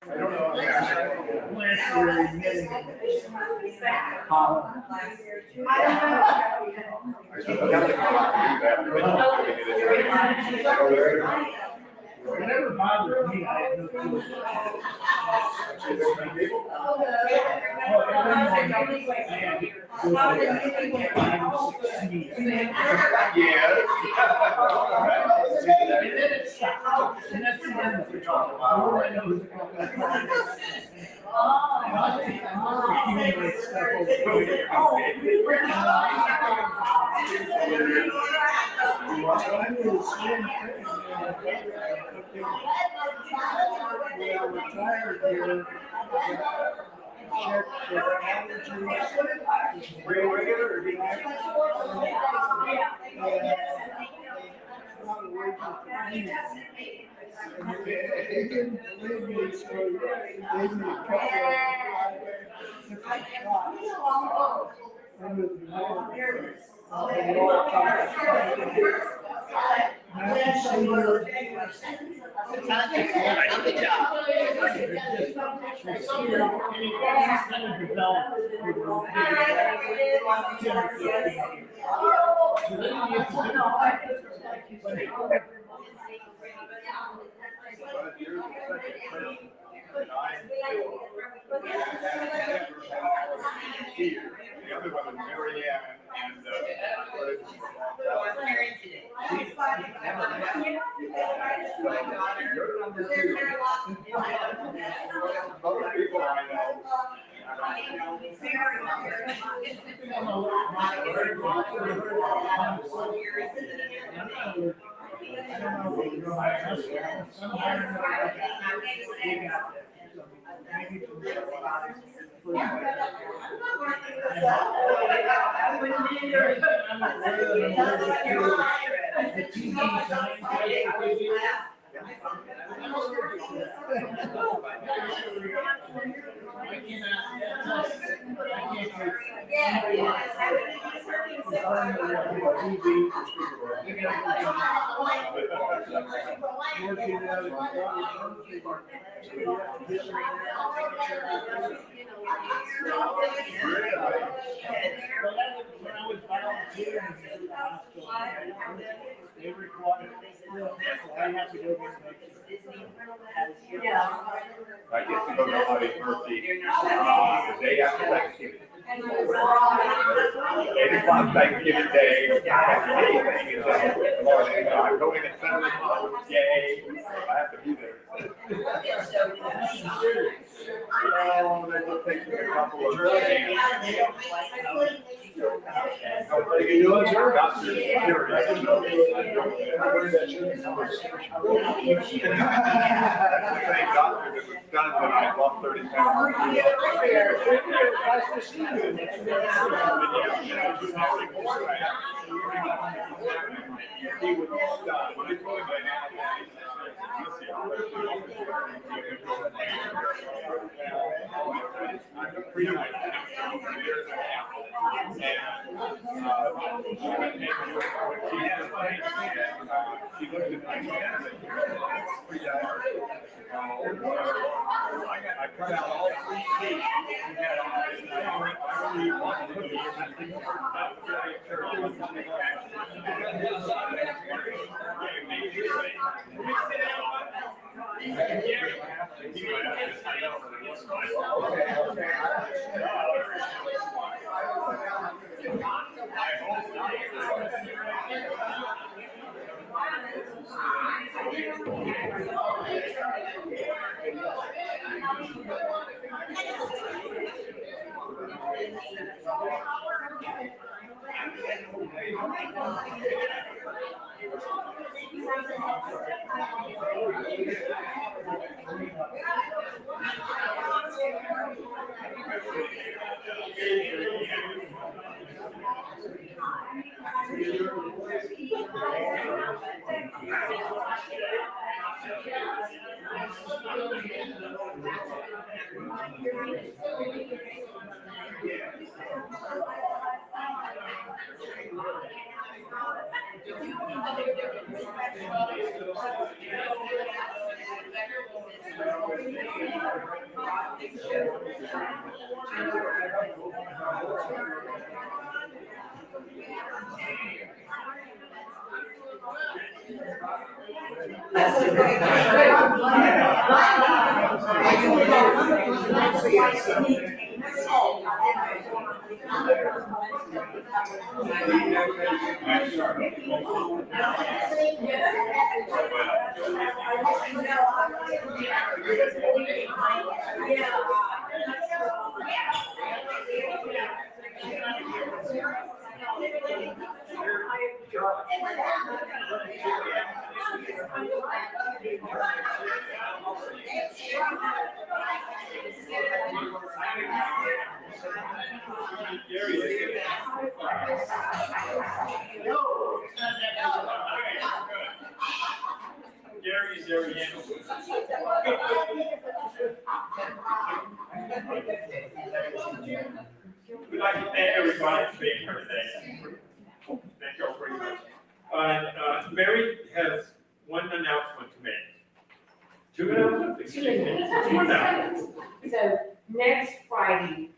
I don't know. Last year, we met in Holland. Whatever bothers me, I have no clue. Yeah. And then it stops. And that's the end of it. All I know is accumulate stuff over retired here. Check for allergies. Real regular or They didn't believe me, so they gave me a couple of different shots. Under the wall. I get to go to Audie's birthday the day after Thanksgiving. 8 o'clock Thanksgiving Day. I'm going at 7 o'clock. Yay. I have to be there. That will take me a couple of days. How are you doing, sir? Thank doctor that was done when I lost 30 pounds. Nice to see you. He would stop. When I told him I I cut out all 3 teeth. Gary is there again. We'd like to thank everybody for being here today. Thank you all very much. Mary has one announcement to make. Two announcements? Excuse me. Two announcements. So next Friday,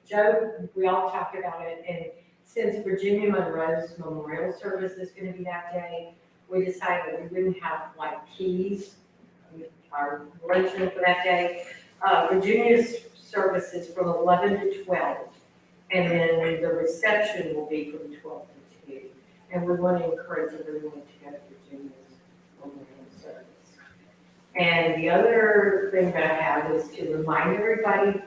Joe, we all talked about it, and since Virginia Monroe's memorial service is going to be that day, we decided we wouldn't have like keys, our luncheon for that day. Virginia's service is from 11 to 12, and then the reception will be from 12 to 2. And we want to encourage everyone to go to Virginia's memorial service. And the other thing that I have is to remind everybody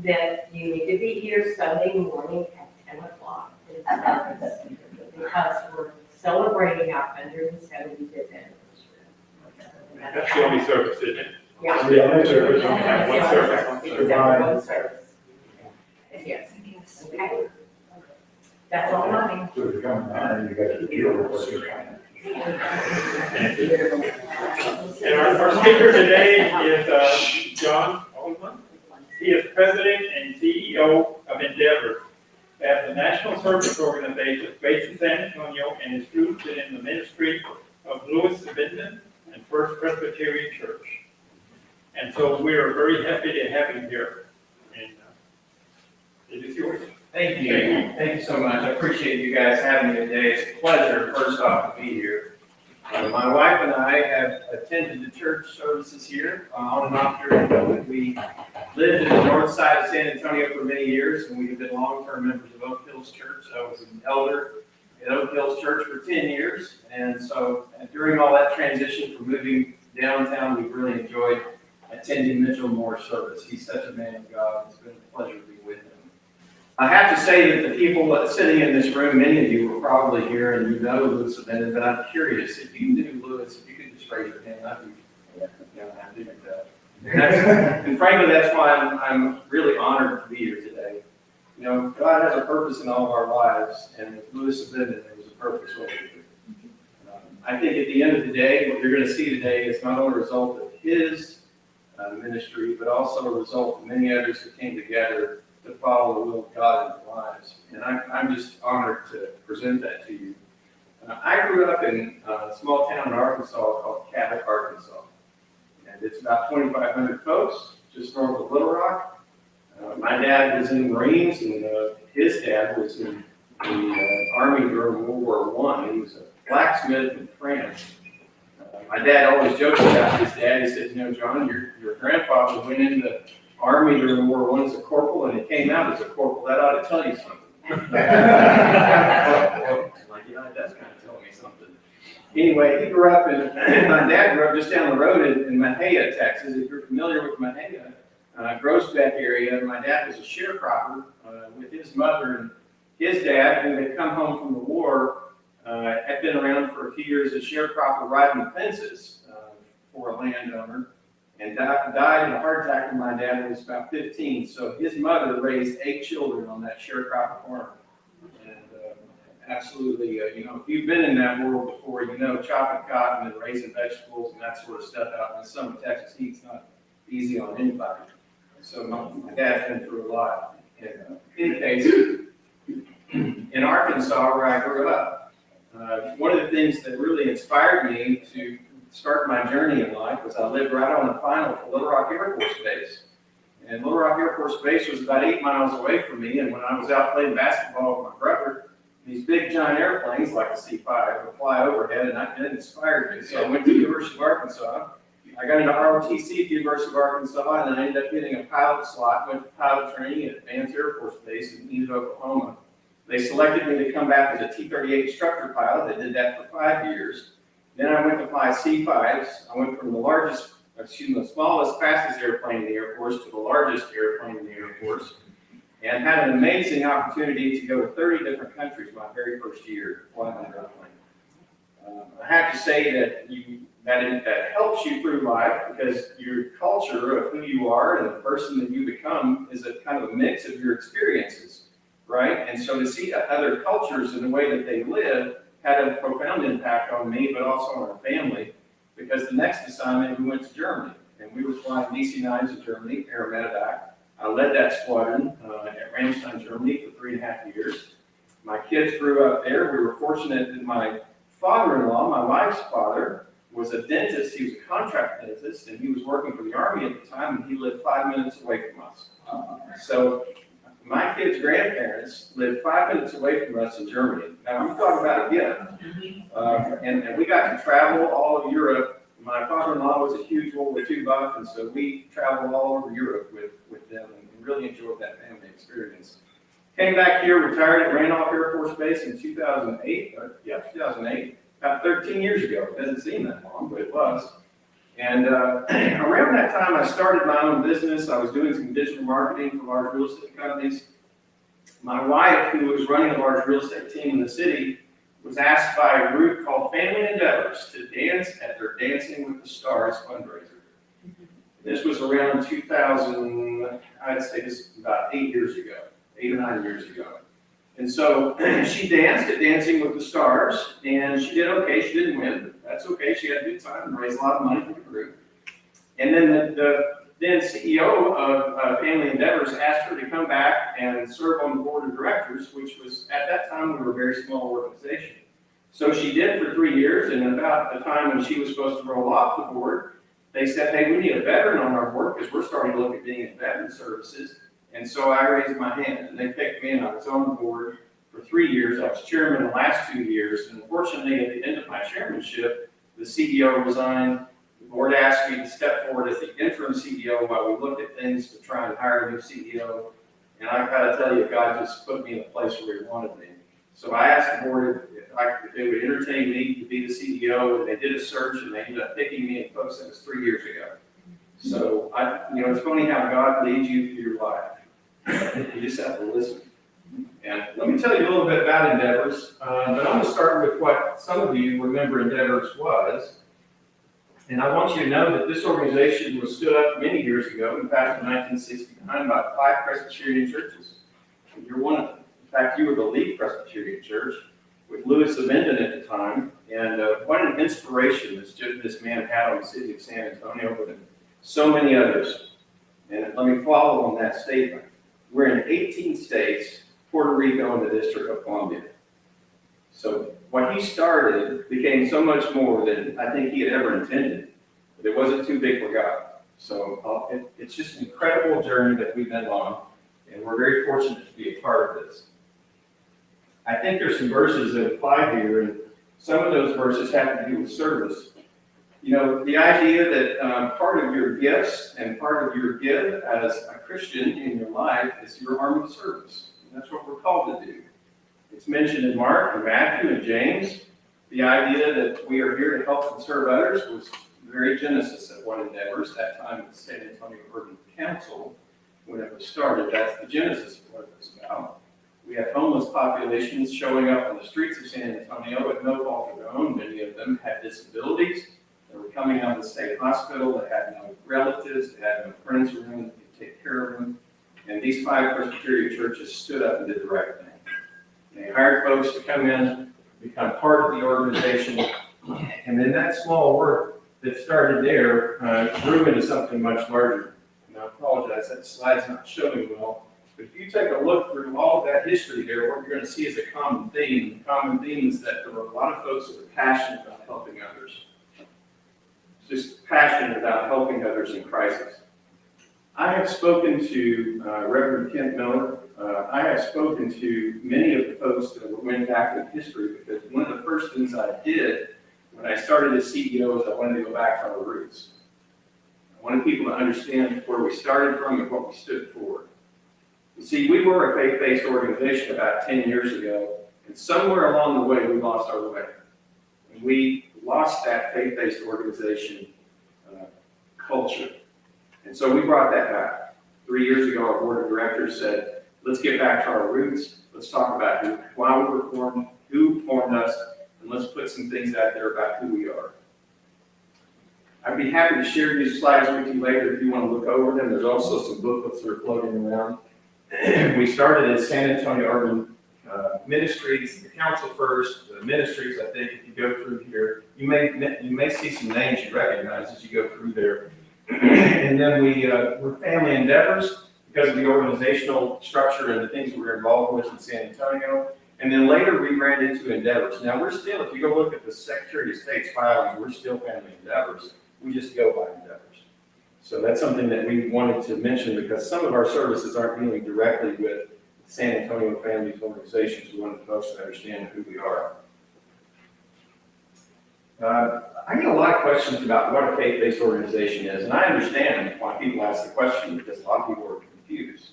that you need to be here Sunday morning at 10 o'clock for the service, because we're celebrating our 175th anniversary. That's the only service, isn't it? Yeah. The only service, we only have one service. Except one service. Yes. Okay. That's all I mean. So if you're coming down, you got to deal with what you're trying to. And our speaker today is John Allman. He is president and CEO of Endeavor. As the national service organization based in San Antonio and is rooted in the ministry of Louis Sabinian and First Presbyterian Church. And so we are very happy to have him here. And it is yours. Thank you. Thank you so much. I appreciate you guys having me today. It's a pleasure, first off, to be here. My wife and I have attended the church services here on and off during COVID. We lived in the north side of San Antonio for many years, and we have been long-term members of Oak Hills Church. I was an elder at Oak Hills Church for 10 years. And so during all that transition from moving downtown, we've really enjoyed attending Mitchell Moore's service. He's such a man of God. It's been a pleasure to be with him. I have to say that the people sitting in this room, many of you were probably here and you know Louis Sabinian, but I'm curious, if you knew Louis, if you could just raise your hand, I'd be, I figured that. And frankly, that's why I'm really honored to be here today. You know, God has a purpose in all of our lives, and with Louis Sabinian, there was a purpose with it. I think at the end of the day, what you're going to see today is not only a result of his ministry, but also a result of many others who came together to follow the will of God in their lives. And I'm just honored to present that to you. I grew up in a small town in Arkansas called Cabot, Arkansas. And it's about 2,500 folks, just north of Little Rock. My dad was in the Marines, and his dad was in the Army during World War I. He was a blacksmith in France. My dad always jokes about his dad. He said, you know, John, your grandfather went in the Army during World War I as a corporal, and he came out as a corporal. That ought to tell you something. Like, yeah, it does kind of tell me something. Anyway, he grew up my dad grew up just down the road in Mahia, Texas. If you're familiar with Mahia, Groesbeck area, my dad was a sharecropper with his mother, and his dad, who had come home from the war, had been around for a few years as sharecropper riding the fences for a landowner, and died in a heart attack when my dad was about 15. So his mother raised 8 children on that sharecropper farm. And absolutely, you know, if you've been in that world before, you know chopping cotton and raising vegetables and that sort of stuff out in the summer Texas heat's not easy on anybody. So my dad's been through a lot. And, in any case, in Arkansas, where I grew up, one of the things that really inspired me to start my journey in life was I lived right on the final for Little Rock Air Force Base. And Little Rock Air Force Base was about 8 miles away from me, and when I was out playing basketball with my brother, these big giant airplanes like the C-5 would fly overhead, and it inspired me. So I went to the University of Arkansas. I got into ROTC at the University of Arkansas, and then I ended up getting a pilot slot, went to pilot training at Advanced Air Force Base in Enid, Oklahoma. They selected me to come back as a T-38 instructor pilot. I did that for 5 years. Then I went to fly C-5s. I went from the smallest, fastest airplane in the Air Force to the largest airplane in the Air Force, and had an amazing opportunity to go to 30 different countries my very first year flying an airplane. I have to say that helps you through life because your culture of who you are and the person that you become is a kind of a mix of your experiences, right? And so to see other cultures and the way that they live had a profound impact on me, but also on our family, because the next assignment we went to Germany, and we were flying DC-9s in Germany, Air Medevac. I led that squadron at Ramstein, Germany for 3.5 years. My kids grew up there. We were fortunate that my father-in-law, my wife's father, was a dentist. He was a contract dentist, and he was working for the Army at the time, and he lived 5 minutes away from us. So my kids' grandparents lived 5 minutes away from us in Germany. Now, I'm talking about a gift. And we got to travel all of Europe. My father-in-law was a huge World War II buff, and so we traveled all over Europe with them and really enjoyed that family experience. Came back here, retired at Randolph Air Force Base in 2008. 2008, about 13 years ago. It doesn't seem that long, but it was. And around that time, I started my own business. I was doing some digital marketing for large real estate companies. My wife, who was running a large real estate team in the city, was asked by a group called Family Endeavors to dance at their Dancing with the Stars fundraiser. This was around 2000, I'd say this was about 8 years ago, 8 or 9 years ago. And so she danced at Dancing with the Stars, and she did okay. She didn't win, but that's okay. She had a good time and raised a lot of money for the group. And then the then CEO of Family Endeavors asked her to come back and serve on the board of directors, which was, at that time, we were a very small organization. So she did for 3 years, and about the time when she was supposed to roll off the board, they said, hey, we need a veteran on our board because we're starting to look at being in veteran services. And so I raised my hand, and they picked me, and I was on the board for 3 years. I was chairman the last 2 years, and unfortunately, at the end of my chairmanship, the CEO resigned. The board asked me to step forward as the interim CEO while we looked at things to try and hire a new CEO. And I gotta tell you, God just put me in a place where He wanted me. So I asked the board if they would entertain me to be the CEO, and they did a search, and they ended up picking me, and folks, that was 3 years ago. So it's funny how God leads you through your life. You just have to listen. And let me tell you a little bit about Endeavors, but I'm going to start with what some of you remember Endeavors was. And I want you to know that this organization was stood up many years ago, in fact, in 1969, by 5 Presbyterian churches. And you're one of them. In fact, you were the lead Presbyterian church with Louis Zavenden at the time. And what an inspiration this man had on the city of San Antonio, and so many others. And let me follow on that statement. We're in 18 states, Puerto Rico, and the District of Columbia. So what he started became so much more than I think he had ever intended. But it wasn't too big for God. So it's just an incredible journey that we've been on, and we're very fortunate to be a part of this. I think there's some verses that apply here, and some of those verses have to do with service. You know, the idea that part of your gifts and part of your give as a Christian in your life is your arm of service. And that's what we're called to do. It's mentioned in Mark and Matthew and James. The idea that we are here to help and serve others was very genesis of what Endeavors, that time at the San Antonio Urban Council, when it was started. That's the genesis of what it was about. We have homeless populations showing up on the streets of San Antonio with no fault of their own. Many of them had disabilities. They were coming out of the state hospital. They had no relatives. They had no friends around that could take care of them. And these 5 Presbyterian churches stood up and did the right thing. They hired folks to come in, become part of the organization. And then that small work that started there grew into something much larger. And I apologize, that slide's not showing well. But if you take a look through all of that history there, what you're going to see is a common theme. The common theme is that there were a lot of folks that were passionate about helping others. just passionate about helping others in crisis. I have spoken to Reverend Kent Miller. I have spoken to many of the folks that went back in history, because one of the first things I did when I started as CEO is I wanted to go back to our roots. I wanted people to understand where we started from and what we stood for. You see, we were a faith-based organization about 10 years ago, and somewhere along the way we lost our way. And we lost that faith-based organization culture. And so we brought that back. 3 years ago, our board of directors said, let's get back to our roots. Let's talk about why we were formed, who formed us, and let's put some things out there about who we are. I'd be happy to share these slides with you later if you want to look over them. There's also some booklets that are floating around. We started as San Antonio Urban Ministries, the council first, the ministries. I think if you go through here, you may see some names you recognize as you go through there. And then we're family endeavors because of the organizational structure and the things we were involved with in San Antonio. And then later we ran into endeavors. Now we're still, if you go look at the Secretary of State's filings, we're still family endeavors. We just go by endeavors. So that's something that we wanted to mention because some of our services aren't dealing directly with San Antonio families organizations. We wanted folks to understand who we are. I get a lot of questions about what a faith-based organization is, and I understand why people ask the question because a lot of people are confused.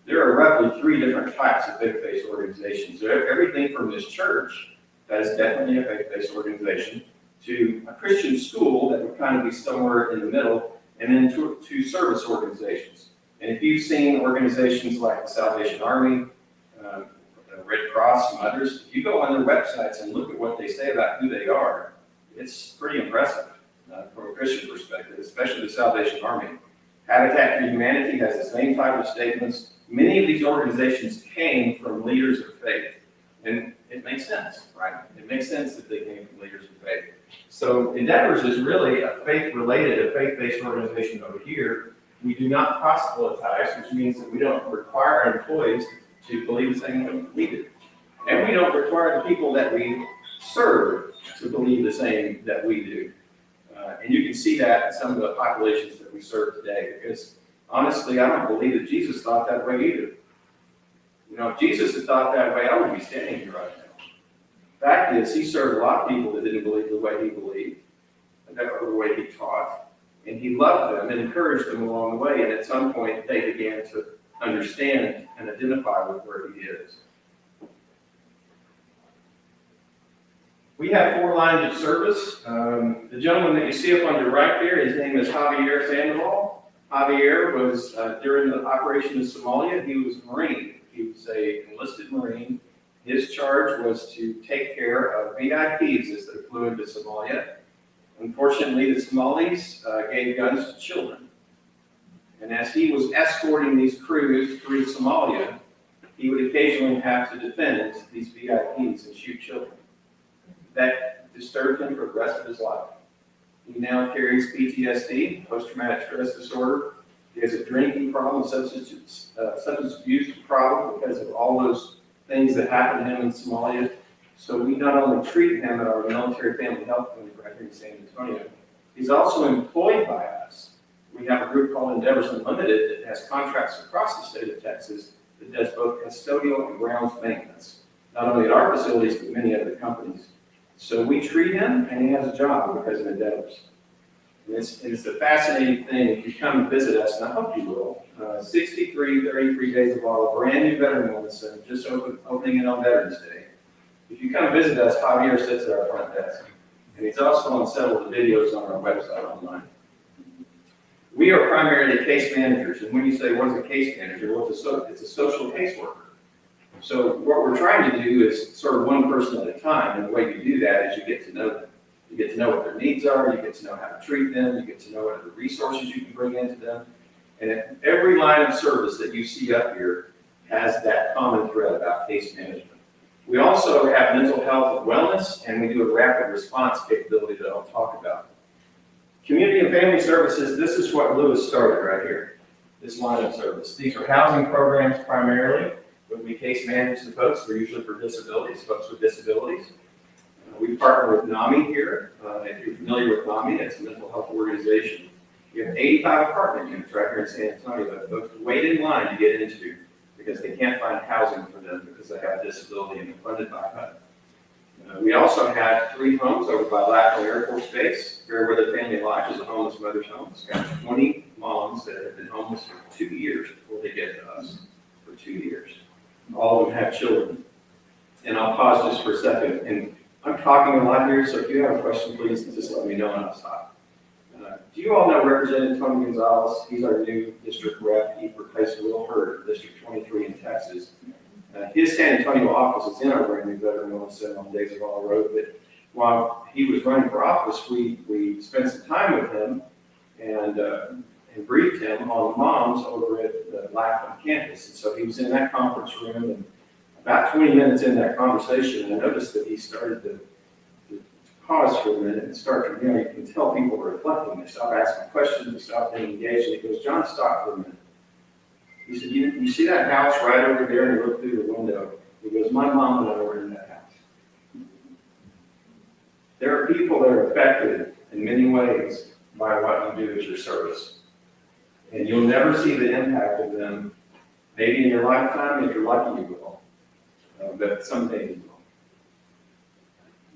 There are roughly 3 different types of faith-based organizations. Everything from this church, that is definitely a faith-based organization, to a Christian school that would kind of be somewhere in the middle, and then to service organizations. And if you've seen organizations like the Salvation Army, the Red Cross, and others, if you go on their websites and look at what they say about who they are, it's pretty impressive from a Christian perspective, especially the Salvation Army. Habitat for Humanity has the same type of statements. Many of these organizations came from leaders of faith, and it makes sense, right? It makes sense that they came from leaders of faith. So Endeavors is really a faith-related, a faith-based organization over here. We do not proselytize, which means that we don't require our employees to believe the same way we do. And we don't require the people that we serve to believe the same that we do. And you can see that in some of the populations that we serve today, because honestly, I don't believe that Jesus thought that way either. You know, if Jesus had thought that way, I wouldn't be standing here right now. Fact is, he served a lot of people that didn't believe the way he believed, or the way he taught, and he loved them and encouraged them along the way, and at some point, they began to understand and identify with where he is. We have 4 lines of service. The gentleman that you see up on your right there, his name is Javier Sandoval. Javier was, during the operation in Somalia, he was a Marine. He was an enlisted Marine. His charge was to take care of VIPs as they flew into Somalia. Unfortunately, the Somalis gave guns to children. And as he was escorting these crews through Somalia, he would occasionally have to defend these VIPs and shoot children. That disturbed him for the rest of his life. He now carries PTSD, post-traumatic stress disorder. He has a drinking problem, substance abuse problem because of all those things that happened to him in Somalia. So we not only treat him at our military family health clinic right here in San Antonio, he's also employed by us. We have a group called Endeavors Unlimited that has contracts across the state of Texas that does both custodial and grounds maintenance, not only at our facilities, but many other companies. So we treat him, and he has a job because of Endeavors. And it's a fascinating thing. If you come and visit us, and I hope you will, 33 Days of Law, a brand new veteran wellness center, just opening it on Veterans Day. If you come visit us, Javier sits at our front desk. And he's also on several of the videos on our website online. We are primarily case managers. And when you say, what is a case manager? Well, it's a social caseworker. So what we're trying to do is sort of one person at a time. And the way you do that is you get to know them. You get to know what their needs are. You get to know how to treat them. You get to know what other resources you can bring into them. And every line of service that you see up here has that common thread about case management. We also have mental health and wellness, and we do a rapid response capability that I'll talk about. Community and family services, this is what Lewis started right here, this line of service. These are housing programs primarily, but we case manage the folks. They're usually for disabilities, folks with disabilities. We partner with NAMI here. If you're familiar with NAMI, it's a mental health organization. We have 85 apartment units right here in San Antonio that folks wait in line to get into because they can't find housing for them because they have a disability and they're funded by HUD. We also have 3 homes over by Lackland Air Force Base, where the family lodge is a homeless mother's home. It's got 20 moms that have been homeless for 2 years before they get to us, for 2 years. All of them have children. And I'll pause just for a second. And I'm talking a lot here, so if you have a question, please just let me know and I'll stop. Do you all know Representative Tony Gonzalez? He's our new district rep. He replaced Will Hurd, District 23 in Texas. His San Antonio office is in our brand new veteran wellness center on Days of All Road. But while he was running for office, we spent some time with him and briefed him on the moms over at the Lackland campus. And so he was in that conference room, and about 20 minutes in that conversation, I noticed that he started to pause for a minute and start to, you can tell people were reflecting. They stop asking questions, they stop being engaged, and he goes, John, stop for a minute. He said, you see that house right over there, and you look through the window. He goes, my mom and I were in that house. There are people that are affected in many ways by what you do as your service. And you'll never see the impact of them, maybe in your lifetime, if you're lucky you will, but someday you will.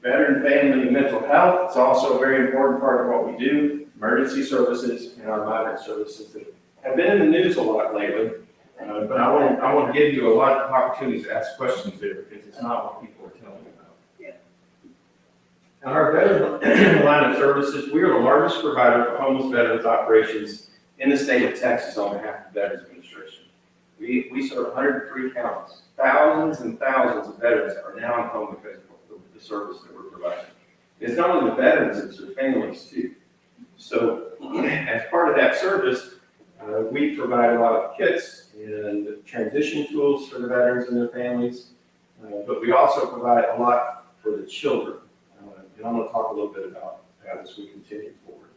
Veteran, family, and mental health is also a very important part of what we do. Emergency services and our migrant services that have been in the news a lot lately. But I want to give you a lot of opportunities to ask questions there because it's not what people are telling me about. Yeah. In our veteran line of services, we are the largest provider for homeless veterans operations in the state of Texas on behalf of the Veterans Administration. We serve 103 counties. Thousands and thousands of veterans are now in home because of the service that we're providing. It's not only the veterans, it's their families too. So as part of that service, we provide a lot of kits and transition tools for the veterans and their families, but we also provide a lot for the children. And I'm going to talk a little bit about that as we continue forward.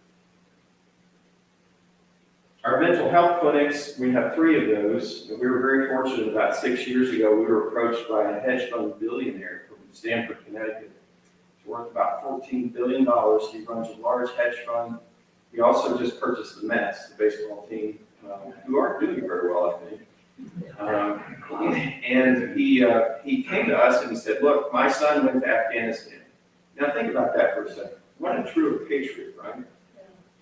Our mental health clinics, we have 3 of those. We were very fortunate about 6 years ago. We were approached by a hedge fund billionaire from Stamford, Connecticut. It's worth about $14 billion. He runs a large hedge fund. We also just purchased the Mets, the baseball team, who aren't doing very well, I think. And he came to us and he said, look, my son went to Afghanistan. Now think about that for a second. What a true patriot, right?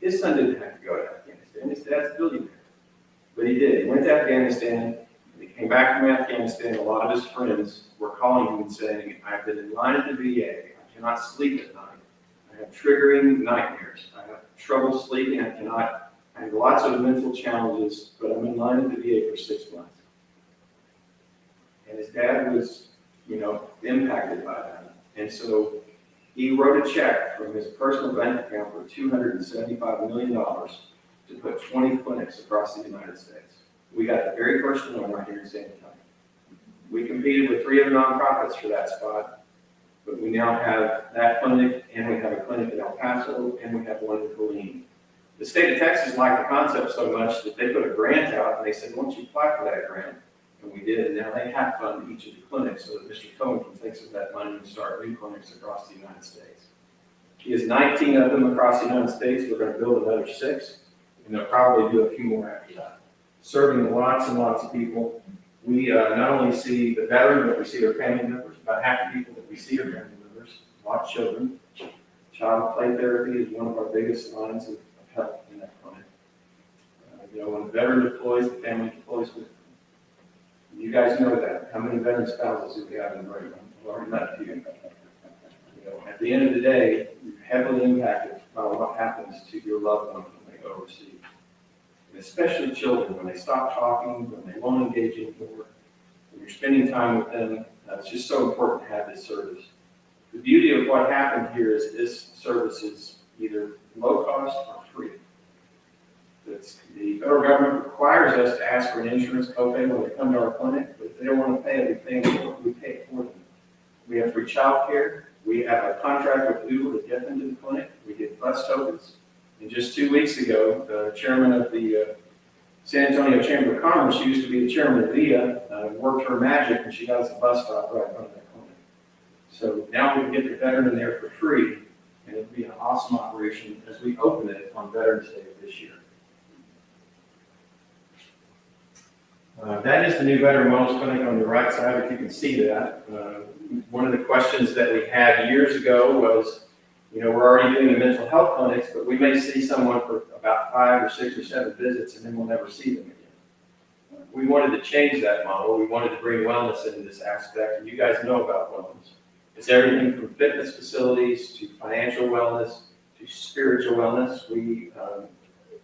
His son didn't have to go to Afghanistan. His dad's a billionaire. But he did. He went to Afghanistan. He came back from Afghanistan. A lot of his friends were calling him and saying, I've been in line at the VA. I cannot sleep at night. I have triggering nightmares. I have trouble sleeping. I have lots of mental challenges, but I'm in line at the VA for 6 months. And his dad was, impacted by that. And so he wrote a check from his personal bank account for $275 million to put 20 clinics across the United States. We got the very first one right here in San Antonio. We competed with 3 other nonprofits for that spot, but we now have that clinic, and we have a clinic in El Paso, and we have one in Killeen. The state of Texas liked the concept so much that they put a grant out, and they said, why don't you apply for that grant? And we did, and now they have funded each of the clinics so that Mr. Cohen can take some of that money and start new clinics across the United States. He has 19 of them across the United States. We're going to build another 6, and they'll probably do a few more after that. Serving lots and lots of people. We not only see the veteran, but we see their family members. About half the people that we see are family members, a lot of children. Child play therapy is one of our biggest lines of help in that clinic. When the veteran deploys, the family deploys with them. You guys know that. How many veteran spouses do we have in the room? I've already met a few. At the end of the day, you're heavily impacted by what happens to your loved one when they go overseas. And especially children, when they stop talking, when they won't engage anymore, when you're spending time with them, it's just so important to have this service. The beauty of what happened here is this service is either low cost or free. The federal government requires us to ask for an insurance copay when they come to our clinic, but if they don't want to pay it, we pay it for them. We have free child care. We have a contract with Uber to get them to the clinic. We get bus tokens. And just 2 weeks ago, the chairman of the San Antonio Chamber of Commerce, who used to be the chairman of VIA, worked her magic, and she got us a bus stop right in front of that clinic. So now we can get the veteran in there for free, and it'll be an awesome operation as we open it on Veterans Day of this year. That is the new Veteran Wellness Clinic on the right side, if you can see that. One of the questions that we had years ago was, you know, we're already doing the mental health clinics, but we may see someone for about 5 or 6 or 7 visits, and then we'll never see them again. We wanted to change that model. We wanted to bring wellness into this aspect, and you guys know about wellness. It's everything from fitness facilities to financial wellness to spiritual wellness. We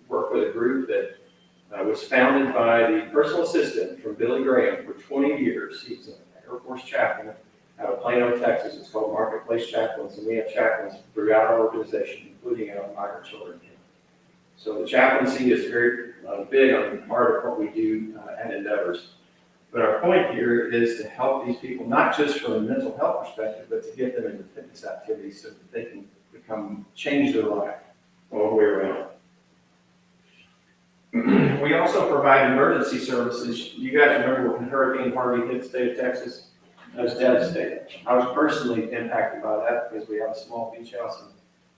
work with a group that was founded by the personal assistant from Billy Graham for 20 years. He's an Air Force chaplain out of Plano, Texas. It's called Marketplace Chaplains, and we have chaplains throughout our organization, including our migrant children. So the chaplaincy is very big on part of what we do at Endeavors. But our point here is to help these people, not just from a mental health perspective, but to get them into fitness activities so that they can change their life all the way around. We also provide emergency services. You guys remember when Hurricane Harvey hit the state of Texas? I was devastated. I was personally impacted by that because we have a small beach house in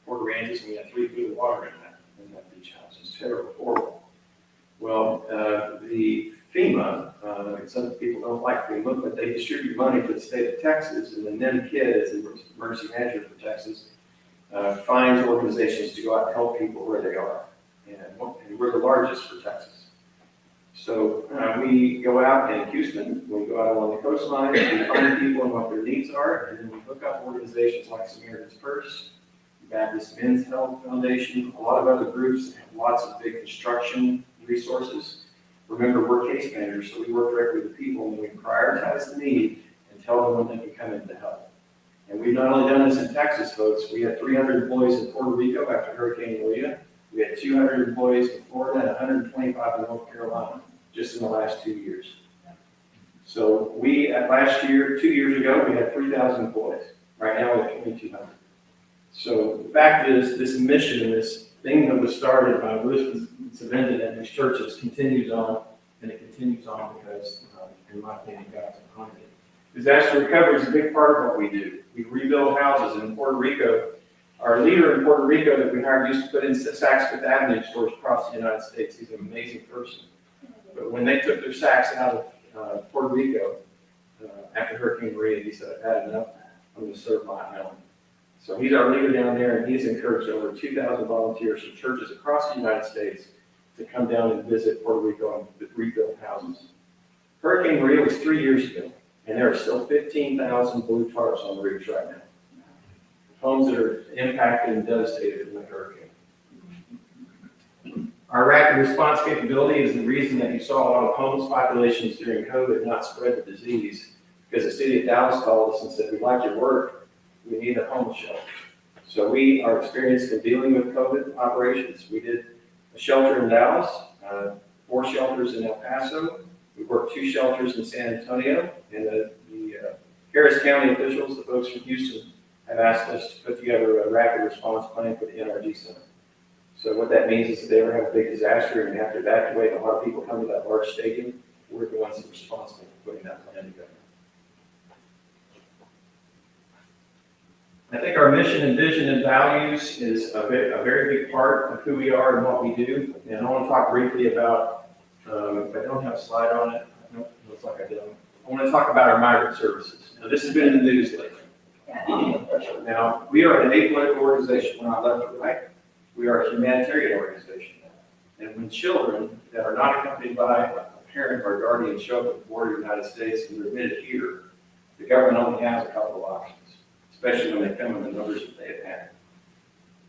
Port Aransas, and we had 3 feet of water in that beach house. It's terrible, horrible. Well, the FEMA, some people don't like FEMA, but they distribute money to the state of Texas, and the NEM KID, as the emergency manager for Texas, finds organizations to go out and help people where they are. And we're the largest for Texas. So we go out in Houston, we go out along the coastline, we find people and what their needs are, and then we hook up organizations like Samaritan's Purse, Baptist Men's Health Foundation, a lot of other groups that have lots of big construction resources. Remember, we're case managers, so we work directly with the people, and we prioritize the need and tell them when they can come in to help. And we've not only done this in Texas, folks. We had 300 employees in Puerto Rico after Hurricane Maria. We had 200 employees in Florida and 125 in North Carolina just in the last 2 years. So we, last year, 2 years ago, we had 3,000 employees. Right now, we have 2,200. So the fact is, this mission, this thing that was started by Lewis Savendon at these churches continues on, and it continues on because, in my opinion, God's behind it. Disaster recovery is a big part of what we do. We rebuild houses in Puerto Rico. Our leader in Puerto Rico that we hired used to put in Saks Fifth Avenue stores across the United States. He's an amazing person. But when they took their Saks out of Puerto Rico after Hurricane Maria, he said, "I've had enough. I'm going to serve my island." So he's our leader down there, and he's encouraged over 2,000 volunteers from churches across the United States to come down and visit Puerto Rico and rebuild houses. Hurricane Maria was 3 years ago, and there are still 15,000 blue tarps on the roofs right now. Homes that are impacted and devastated in the hurricane. Our rapid response capability is the reason that you saw a lot of homeless populations during COVID not spread the disease, because the city of Dallas called us and said, "We'd like your work. We need a homeless shelter." So we are experienced in dealing with COVID operations. We did a shelter in Dallas, 4 shelters in El Paso. We worked 2 shelters in San Antonio, and the Harris County officials, the folks from Houston, have asked us to put together a rapid response plan for the NRG Center. So what that means is if they ever have a big disaster and have to evacuate, a lot of people come to that large stadium, we're the ones that are responsible for putting that plan together. I think our mission and vision and values is a very big part of who we are and what we do. And I want to talk briefly about, if I don't have a slide on it, nope, looks like I don't. I want to talk about our migrant services. Now, this has been in the news lately. Now, we are an apolitical organization. We're not left or right. We are a humanitarian organization. And when children that are not accompanied by a parent or guardian show up at the border of the United States and they're admitted here, the government only has a couple of options, especially when they come in the numbers that they have had.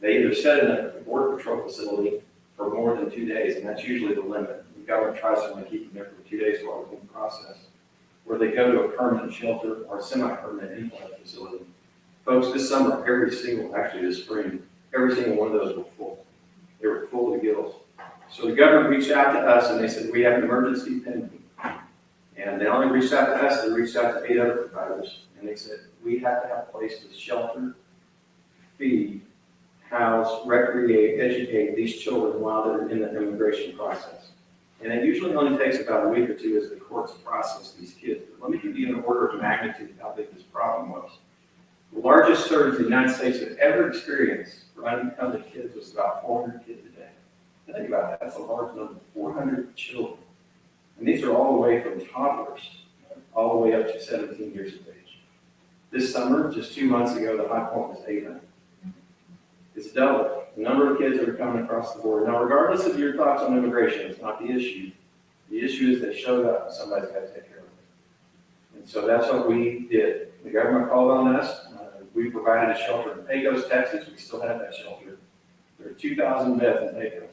They either set in a border patrol facility for more than 2 days, and that's usually the limit. The government tries to only keep them there for 2 days while they're being processed, or they go to a permanent shelter or semi-permanent implant facility. Folks, this summer, actually this spring, every single one of those were full. They were full to the gills. So the government reached out to us and they said, "We have an emergency pending." And they only reached out to us, they reached out to 8 other providers. And they said, "We have to have a place to shelter, feed, house, recreate, educate these children while they're in the immigration process." And it usually only takes about a week or 2 as the courts process these kids. But let me give you an order of magnitude of how big this problem was. The largest surge the United States had ever experienced for unaccompanied kids was about 400 kids a day. Think about that, that's a large number, 400 children. And these are all the way from toddlers, all the way up to 17 years of age. This summer, just 2 months ago, the high point was 800. It's double the number of kids that are coming across the board. Now, regardless of your thoughts on immigration, it's not the issue. The issue is they showed up, and somebody's got to take care of it. And so that's what we did. The government called on us. We provided a shelter in Pecos, Texas. We still have that shelter. There are 2,000 beds in Pecos.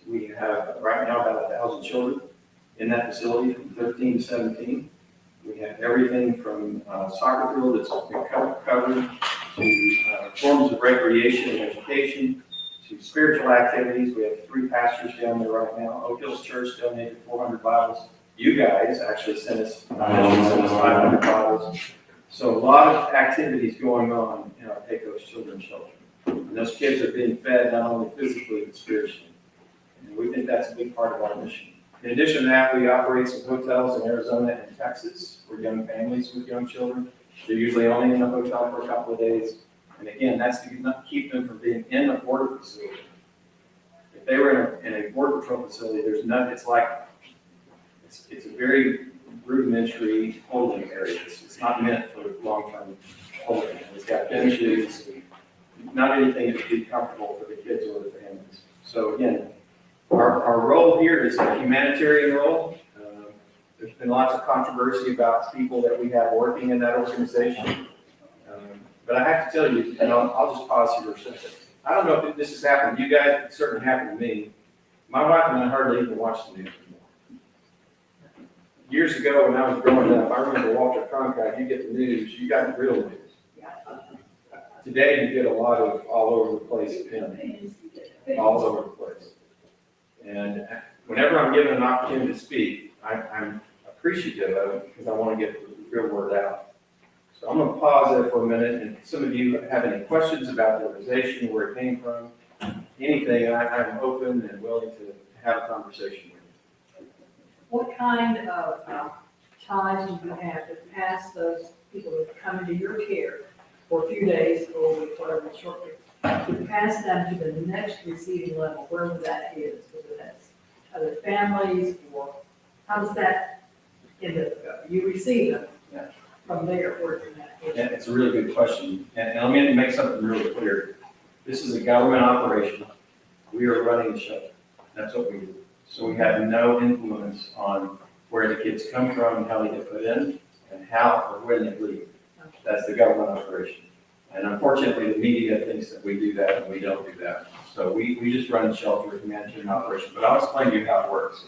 We have right now about 1,000 children in that facility from 13 to 17. We have everything from soccer field that's covered to forms of recreation and education to spiritual activities. We have 3 pastors down there right now. Oak Hills Church donated 400 Bibles. You guys actually sent us 500 Bibles. So a lot of activities going on in our Pecos Children's Shelter. And those kids are being fed not only physically, but spiritually. And we think that's a big part of our mission. In addition to that, we operate some hotels in Arizona and Texas for young families with young children. They're usually only in the hotel for a couple of days. And again, that's to keep them from being in a border facility. If they were in a border patrol facility, there's none, it's a very rudimentary holding area. It's not meant for long-term holding. It's got benches, not anything that would be comfortable for the kids or the families. So again, our role here is a humanitarian role. There's been lots of controversy about people that we have working in that organization. But I have to tell you, and I'll just pause here for a second. I don't know if this has happened to you guys, it certainly happened to me. My wife and I hardly even watch the news anymore. Years ago, when I was growing up, I remember Walter Cronkite, you get the news, you got the real news. Today, you get a lot of all over the place opinions, all over the place. And whenever I'm given an opportunity to speak, I'm appreciative of it because I want to get the real word out. So I'm going to pause there for a minute, and if some of you have any questions about the organization, where it came from, anything, I'm open and willing to have a conversation with you. What kind of ties do you have to pass those people that come into your care for a few days or whatever shortly, to pass them to the next receiving level, wherever that is, whether that's other families or how does that end up going? You receive them from there, where it's in that case. Yeah, it's a really good question. And let me make something really clear. This is a government operation. We are running the shelter. That's what we do. So we have no influence on where the kids come from and how they get put in and how or when they leave. That's the government operation. And unfortunately, the media thinks that we do that and we don't do that. So we just run the shelter as a humanitarian operation. But I'll explain to you how it works.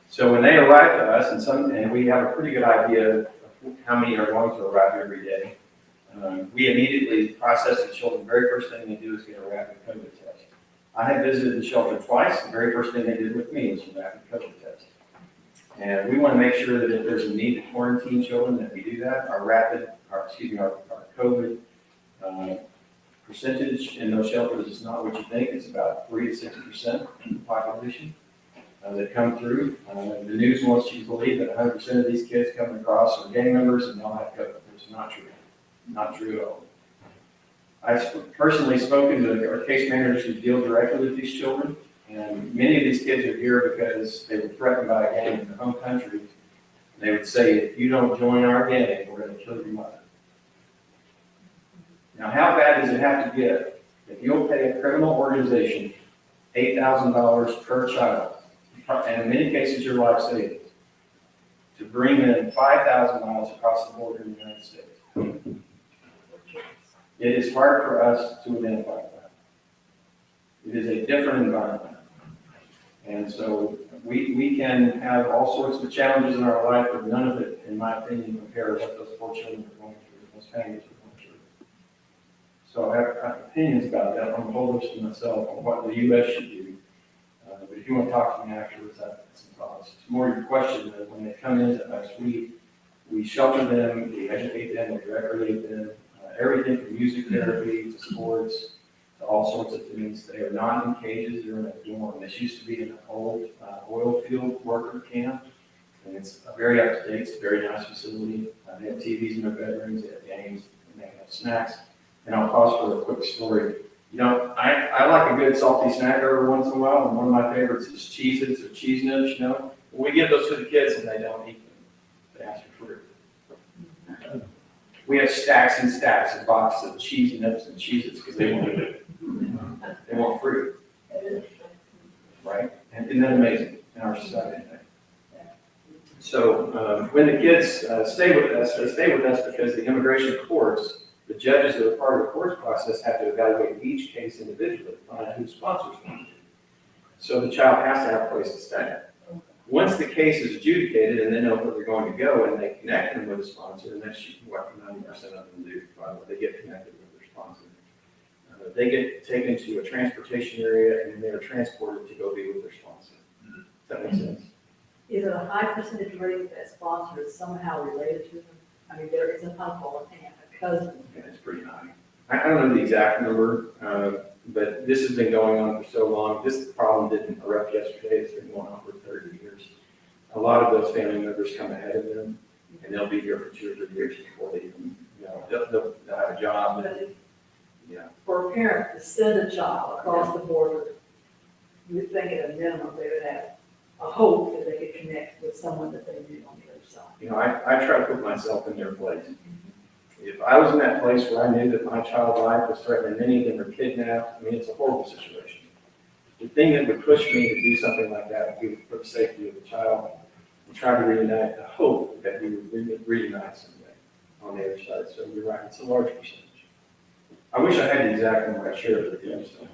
So when they arrive to us, and we have a pretty good idea of how many are going to arrive every day, we immediately process the children. The very first thing they do is get a rapid COVID test. I have visited the shelter twice. The very first thing they did with me was a rapid COVID test. And we want to make sure that if there's a need to quarantine children, that we do that. Our COVID percentage in those shelters is not what you think. It's about 3 to 6% of the population that come through. The news wants you to believe that 100% of these kids coming across are gang members and they'll have COVID. It's not true. Not true at all. I've personally spoken to our case managers who deal directly with these children, and many of these kids are here because they were threatened by a gang in their home country. They would say, if you don't join our gang, we're going to kill your mother. Now, how bad does it have to get if you'll pay a criminal organization $8,000 per child, and in many cases your life savings, to bring in 5,000 miles across the border in the United States? It is hard for us to identify that. It is a different environment. And so we can have all sorts of challenges in our life, but none of it, in my opinion, compares to what those poor children are going through, those families are going through. So I have opinions about that. I'm bullish to myself on what the U.S. should do. But if you want to talk to me afterwards, that's some thoughts. It's more your question that when they come into us, we shelter them, we educate them, we recreate them, everything from music therapy to sports to all sorts of things. They are not in cages, they're in a dorm. This used to be an old oil field worker camp, and it's very up to date. It's a very nice facility. They have TVs in their bedrooms, they have games, and and they have snacks. And I'll pause for a quick story. You know, I like a good salty snack every once in a while, and one of my favorites is Cheez-Its or Cheese Nips, you know. We give those to the kids and they don't eat them. They ask for fruit. We have stacks and stacks of boxes of Cheese Nips and Cheez-Its because they want fruit. Right? And isn't that amazing in our society today? So when the kids stay with us, they stay with us because the immigration courts, the judges that are part of the courts process, have to evaluate each case individually to find out who sponsors them. So the child has to have a place to stay. Once the case is adjudicated and they know where they're going to go and they connect them with a sponsor, and that's what 90% of them do, by the way, they get connected with their sponsor. They get taken to a transportation area and they're transported to go be with their sponsor. Does that make sense? Is it a high percentage rate that sponsor is somehow related to them? I mean, there is an uncle, an aunt, a cousin. Yeah, it's pretty high. I don't know the exact number, but this has been going on for so long. This problem didn't erupt yesterday. It's been going on for 30 years. A lot of those family members come ahead of them, and they'll be here for 2 or 3 years before they even, you know, they'll have a job. But Yeah. for a parent to send a child across the border, you would think at a minimum they would have a hope that they could connect with someone that they knew on the other side. You know, I try to put myself in their place. If I was in that place where I knew that my child's life was threatened, many of them were kidnapped, I mean, it's a horrible situation. The thing that would push me to do something like that would be for the safety of the child and try to reunite, the hope that we would reunite someday on the other side. So you're right, it's a large percentage. I wish I had the exact number. I shared it with you. So.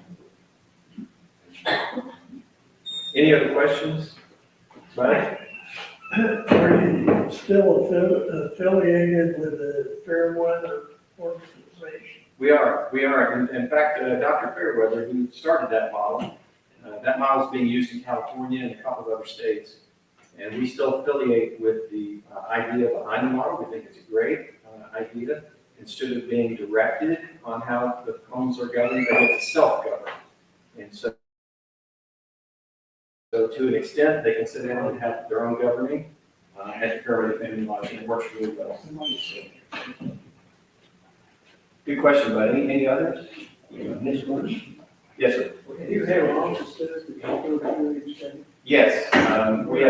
Any other questions? Right? Are you still affiliated with the Fairweather organization? We are. In fact, Dr. Fairweather, who started that model is being used in California and a couple of other states. And we still affiliate with the idea behind the model. We think it's a great idea. Instead of being directed on how the homes are governed, they get to self-govern. And so to an extent, they can sit down and have their own governing as a paramedic family life, and it works really well. So, good question, buddy. Any others? Yes, sir. Do you have offices that you go to each day? Yes, we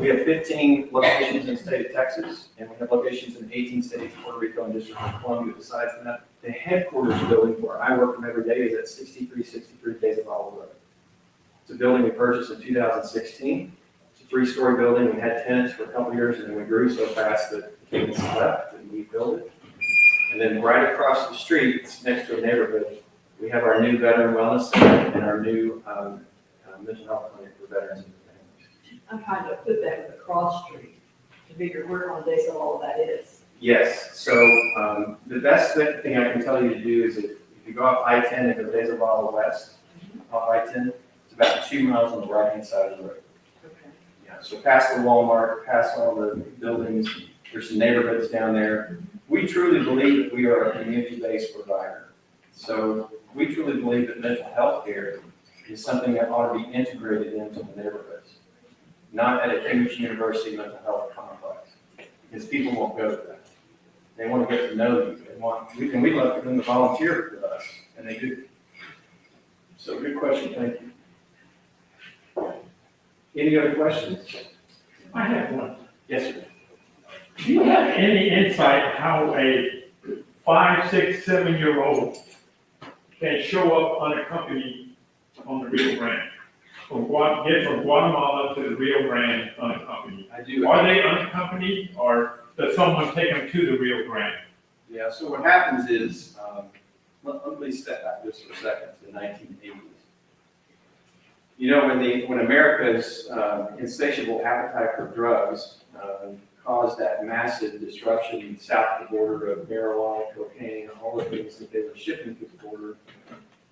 have 15 locations in the state of Texas, and we have locations in 18 states, Puerto Rico, and District of Columbia. Besides that, the headquarters building where I work from every day is at 6363 Days of Olive Road. It's a building we purchased in 2016. It's a 3-story building. We had tenants for a couple of years, and then we grew so fast that the tenants left, and we built it. And then right across the street, next to a neighborhood, we have our new veteran wellness center and our new mental health clinic for veterans and families. I'm trying to put that with the cross street to figure where on days of all of that is. Yes, so the best thing I can tell you to do is if you go off I-10 and go Days of Olive West, off I-10, it's about 2 miles on the right-hand side of the road. Okay. Yeah, so past the Walmart, past all the buildings, there's some neighborhoods down there. We truly believe that we are a community-based provider. So we truly believe that mental health care is something that ought to be integrated into the neighborhoods, not at a huge university mental health complex, because people won't go to that. They want to get to know you. And we love for them to volunteer with us, and they do. So good question, thank you. Any other questions? I have one. Yes, sir. Do you have any insight how a 5, 6, 7-year-old can show up unaccompanied on the Rio Grande? Get from Guatemala to the Rio Grande unaccompanied. I do. Are they unaccompanied, or does someone take them to the Rio Grande? Yeah, so what happens is, let me step back just for a second to the 1980s. You know, when America's insatiable appetite for drugs caused that massive disruption south of the border of marijuana, cocaine, all the things that they were shipping to the border,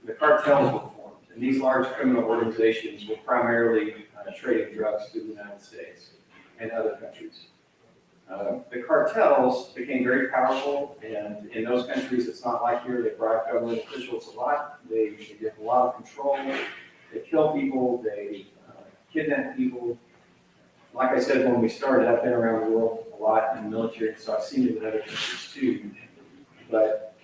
the cartels were formed. And these large criminal organizations were primarily trading drugs through the United States and other countries. The cartels became very powerful, and in those countries, it's not like here. They bribe government officials a lot. They get a lot of control. They kill people. They kidnap people. Like I said, when we started, I've been around the world a lot in the military, so I've seen it in other countries too. But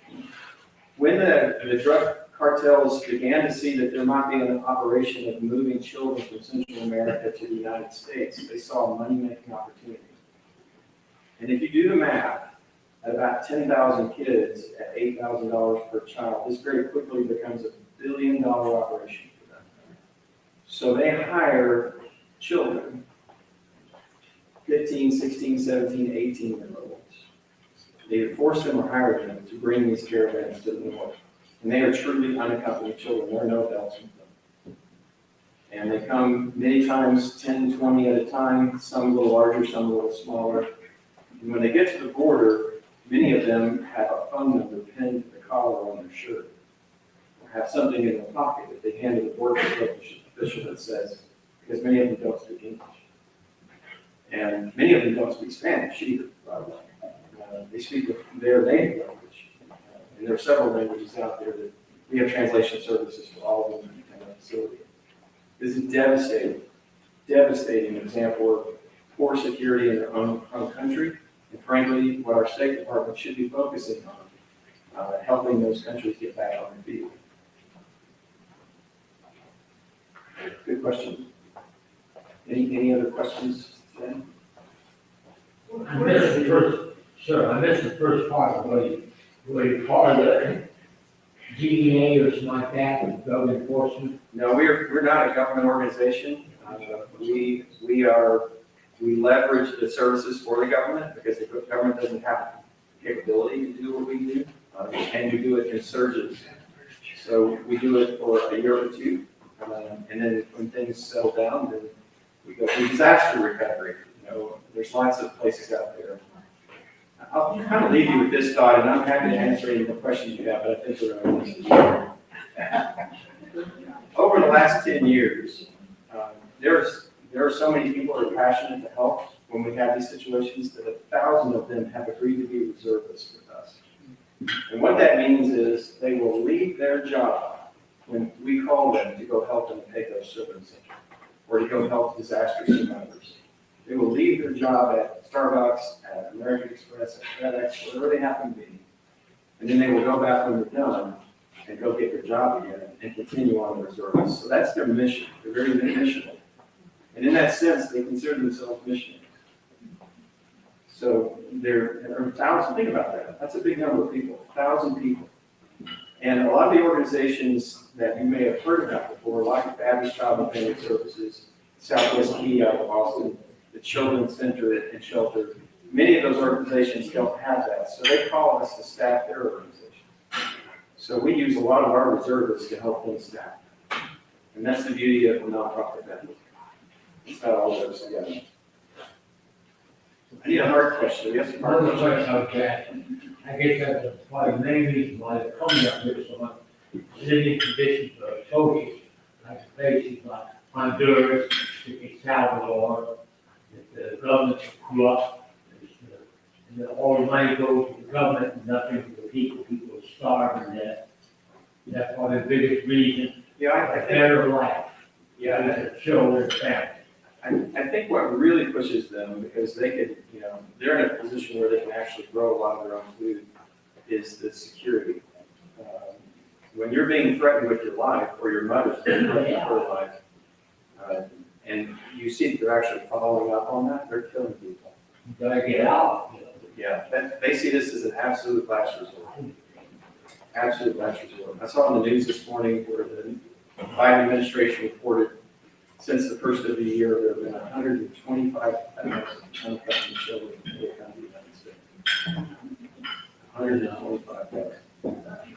when the drug cartels began to see that there might be an operation of moving children from Central America to the United States, they saw a money-making opportunity. And if you do the math, at about 10,000 kids at $8,000 per child, this very quickly becomes $1 billion operation for them. So they hire children, 15, 16, 17, 18-year-olds. They force them or hire them to bring these caravans to the north. And they are truly unaccompanied children. There are no adults with them. And they come many times, 10, 20 at a time, some a little larger, some a little smaller. And when they get to the border, many of them have a phone number pinned to the collar on their shirt, or have something in their pocket that they hand to the border official that says, because many of them don't speak English. And many of them don't speak Spanish either, by the way. They speak their native language. And there are several languages out there that we have translation services for all of them in the facility. This is devastating example of poor security in their own country. And frankly, what our State Department should be focusing on, helping those countries get back on their feet. Good question. Any other questions today? I missed the first part of where you're part of the DEA or something like that, with drug enforcement. No, we're not a government organization. We leverage the services for the government because the government doesn't have the capability to do what we do, and we do it in surges. So we do it for a year or two, and then when things settle down, then we go through disaster recovery. There's lots of places out there. I'll kind of leave you with this thought, and I'm happy to answer any more questions you have, but I think we're over the last 10 years, there are so many people who are passionate to help when we have these situations that 1,000 of them have agreed to be reservists with us. And what that means is they will leave their job when we call them to go help them take those children centers or to go help disaster survivors. They will leave their job at Starbucks, at American Express, at FedEx, wherever they happen to be. And then they will go back when they're done and go get their job again and continue on their service. So that's their mission. They're very missional. And in that sense, they consider themselves missionaries. So there are 1,000, think about that. That's a big number of people, 1,000 people. And a lot of the organizations that you may have heard about before, like Baptist Child and Family Services, Southwest Key out of Austin, the Children's Center and Shelter, many of those organizations don't have that. So they call us to staff their organization. So we use a lot of our reservists to help them staff. And that's the beauty of a nonprofit network. It's not all those together. I need a hard question. We have some hard Another questions. question I was asking, I guess that's why the main reason why they're coming up here so much, living conditions are atrocious, like places like Honduras, El Salvador, the government corrupt, and all the money goes to the government and nothing to the people. People are starving to death. That's one of the biggest reasons, Yeah, a better life, yeah, to children and families. I think what really pushes them, because they could, they're in a position where they can actually grow a lot of their own food, is the security. When you're being threatened with your life, or your mother's being threatened with her life, and you see that they're actually following up on that, they're killing people. You gotta get out. Yeah, they see this as an absolute last resort. Absolute last resort. I saw on the news this morning where the Biden administration reported since the first of the year, there have been 125,000 unaccompanied children who have come to the United States. 125,000.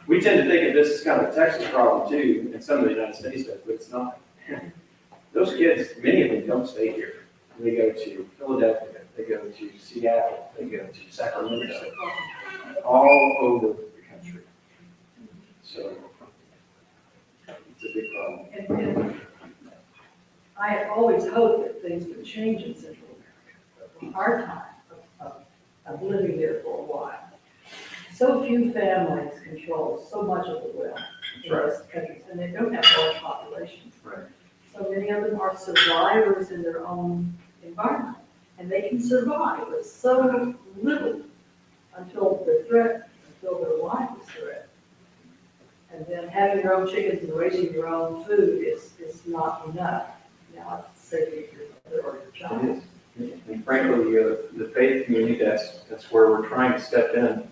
We tend to think of this as kind of a Texas problem too, and some of the United States does, but it's not. Those kids, many of them don't stay here. They go to Philadelphia, they go to Seattle, they go to Sacramento, all over the country. So it's a big problem. And I have always hoped that things would change in Central America. But the hard time of living there for a while. So few families control so much of the wealth in those countries, and they don't have large populations. Right. So many of them are survivors in their own environment, and they can survive with so little until the fulfill their life is threat. And then having your own chickens and raising your own food is not enough. Now, it's safety of your mother or your child. It is. And frankly, the faith community, that's where we're trying to step in.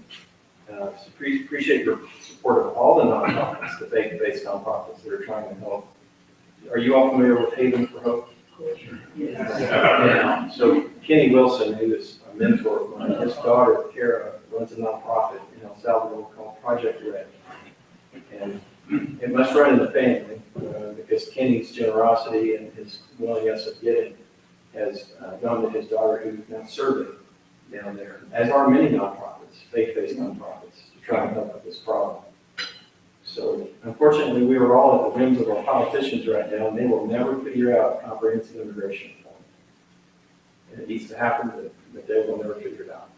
So appreciate your support of all the nonprofits, the faith-based nonprofits that are trying to help. Are you all familiar with Haven for Hope? Yeah. So Kenny Wilson, who is a mentor of mine, his daughter, Kara, runs a nonprofit in El Salvador called Project Red. And it must run in the family because Kenny's generosity and his willingness of giving has gone to his daughter, who's now serving down there, as are many nonprofits, faith-based nonprofits, to try and help with this problem. So unfortunately, we are all at the whims of our politicians right now, and they will never figure out comprehensive immigration reform. And it needs to happen, but they will never figure it out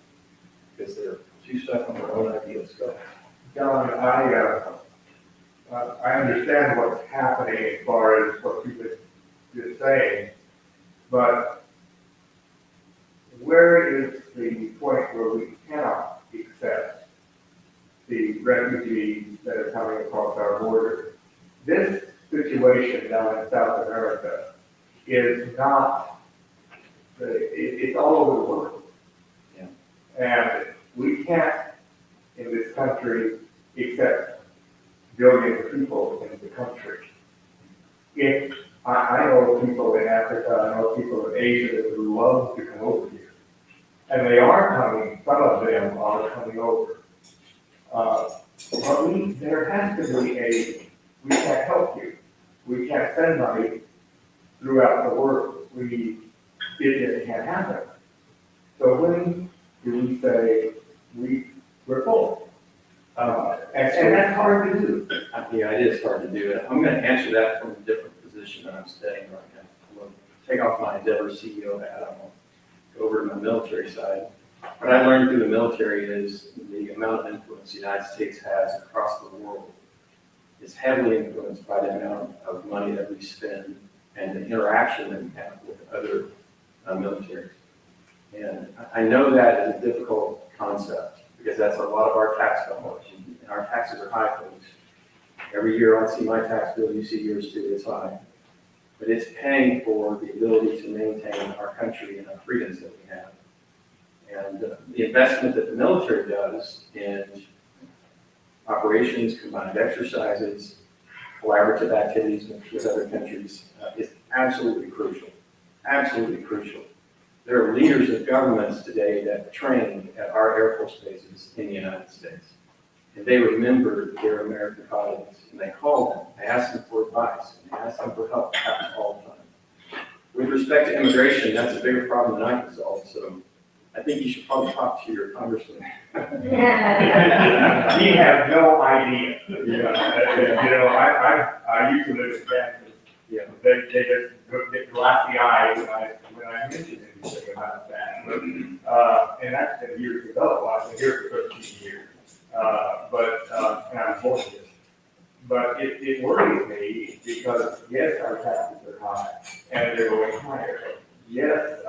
because they're too stuck on their own ideas. Go ahead. John, I understand what's happening as far as what you've been just saying, but where is the point where we cannot accept the refugees that are coming across our border? This situation down in South America is not, it's all over the world. Yeah. And we can't, in this country, accept billions of people in the country. If I know people in Africa, I know people in Asia that would love to come over here. And they are coming, some of them are coming over. But there has to be we can't help you. We can't send money throughout the world. It just can't happen. So when do we say we're full? And that's hard to do. Yeah, it is hard to do it. I'm going to answer that from a different position that I'm studying right now. I'm going to take off my Endeavor CEO hat. I'm going to go over to my military side. What I learned through the military is the amount of influence the United States has across the world is heavily influenced by the amount of money that we spend and the interaction that we have with other militaries. And I know that is a difficult concept because that's a lot of our tax dollars. And our taxes are high, folks. Every year I see my tax bill, you see yours too, it's high. But it's paying for the ability to maintain our country and our freedoms that we have. And the investment that the military does in operations, combined exercises, collaborative activities with other countries is absolutely crucial. Absolutely crucial. There are leaders of governments today that train at our Air Force bases in the United States. And they remember their American colleagues, and they call them, they ask them for advice, and they ask them for help. It happens all the time. With respect to immigration, that's a bigger problem than I can solve, so I think you should probably talk to your congressman. We have no idea. I used to live in Kansas. Yeah. They just get glassy eyed when I mention anything about that. And that's been years ago. I've been here for 13 years. And I'm born here. But it worries me because, yes, our taxes are high and they're going higher. Yes,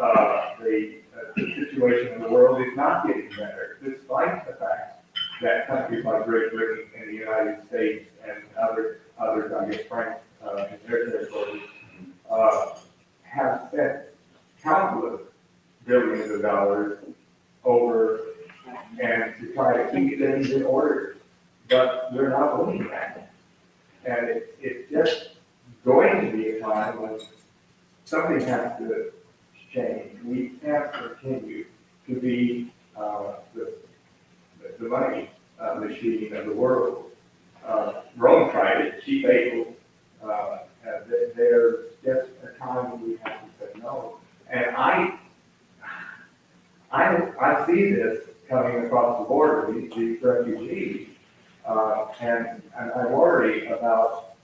the situation in the world is not getting better, despite the fact that countries like Great Britain and the United States and others, I guess, France, in their territories, have spent countless billions of dollars over and to try to keep things in order. But we're not winning that. And it's just going to be a time when something has to change. We can't continue to be the money machine of the world. Rome tried it, she failed. There's just a time when we have to say no. And I see this coming across the border, these refugees, and I worry about,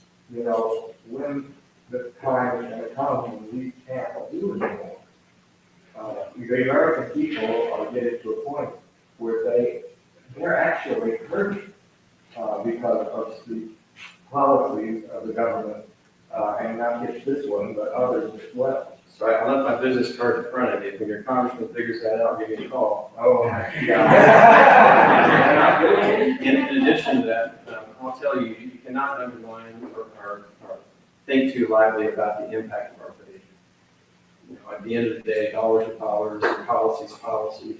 when the time is going to come when we can't do it anymore. The American people are getting to a point where they're actually hurting because of the policies of the government and not just this one, but others as well. So I left my business card in front of you. When your congressman figures that out, give me a call. Oh, In addition to that, I'll tell you, you cannot undermine or think too lightly about the impact of our faith. You know, at the end of the day, dollars are dollars, policies are policies.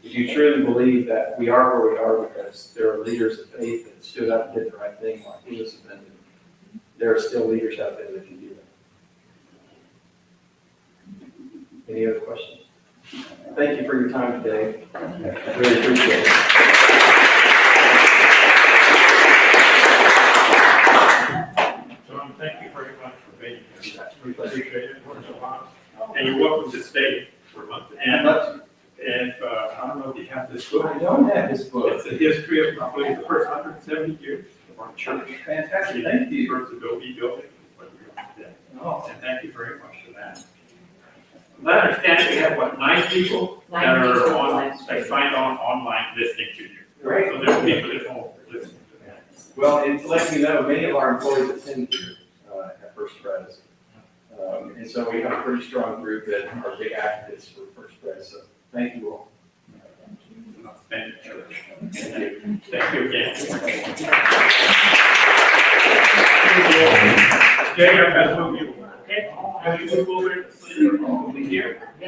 If you truly believe that we are where we are because there are leaders of faith that stood up and did the right thing like he was offended, there are still leaders out there that can do that. Any other questions? Thank you for your time today. Really appreciate it. John, thank you very much for being here. We appreciate it. And you're welcome to stay for a month. And I don't know if you have this book. I don't have this book. It's a history of, I believe, the first 170 years of our church. Fantastic, thank you. First Adobe building, what we're doing today. Oh, And thank you very much for that. I understand we have, what, 9 people that 9 are people on, last they year. signed on online listening to you. great. So there's people at home listening to that. Well, and to let you know, many of our employees attend here at First Pres. And so we have a pretty strong group that are big advocates for First Pres. So thank you all. Thank you, church. Thank you again. Jay, I'm going to move you. Okay? As you move over to sleep, over here. All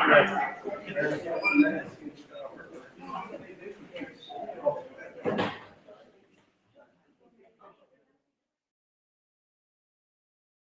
right.